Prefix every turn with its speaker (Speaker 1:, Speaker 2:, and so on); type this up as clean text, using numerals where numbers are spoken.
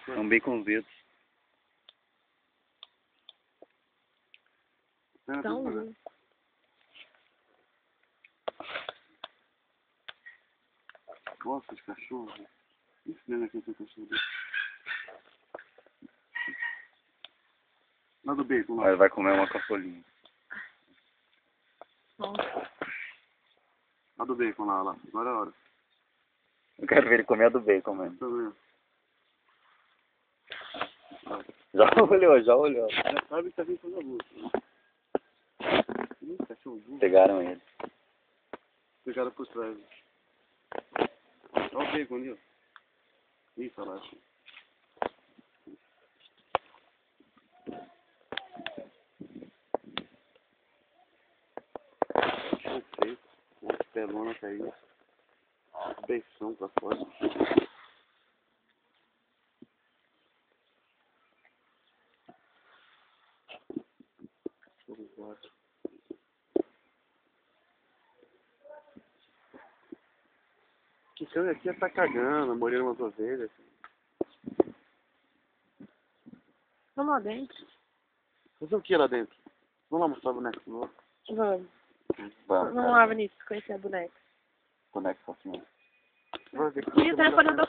Speaker 1: Também com dedos.
Speaker 2: Então,
Speaker 3: Gosta de cachorro? Isso mesmo aqui tem cachorro. Lá do bacon, lá.
Speaker 1: Aí vai comer uma caçolinha.
Speaker 3: Lá do bacon, lá. Agora é a hora.
Speaker 1: Eu quero ver ele comer a do bacon mesmo.
Speaker 3: Tá vendo?
Speaker 1: Já olhou.
Speaker 3: Já sabe que tá vindo fazer a busca. Cachorro burro.
Speaker 1: Pegaram ele.
Speaker 3: Pegaram por trás. Olha o bacon ali, ó. Ih, tá lá. Cachorro feio. Uma pelona caindo. Beição pra fora. Cachorro forte. Que cão aqui tá cagando, morrendo umas ovelhas.
Speaker 2: vamos lá dentro.
Speaker 3: Fazer o que lá dentro? Vamos lá mostrar o boneco novo.
Speaker 2: Vamos.
Speaker 1: Vamos
Speaker 2: Vamos lá, Vinícius, conhecer a boneca.
Speaker 1: Boneco assim.
Speaker 3: Vai ver que
Speaker 2: E o telefone do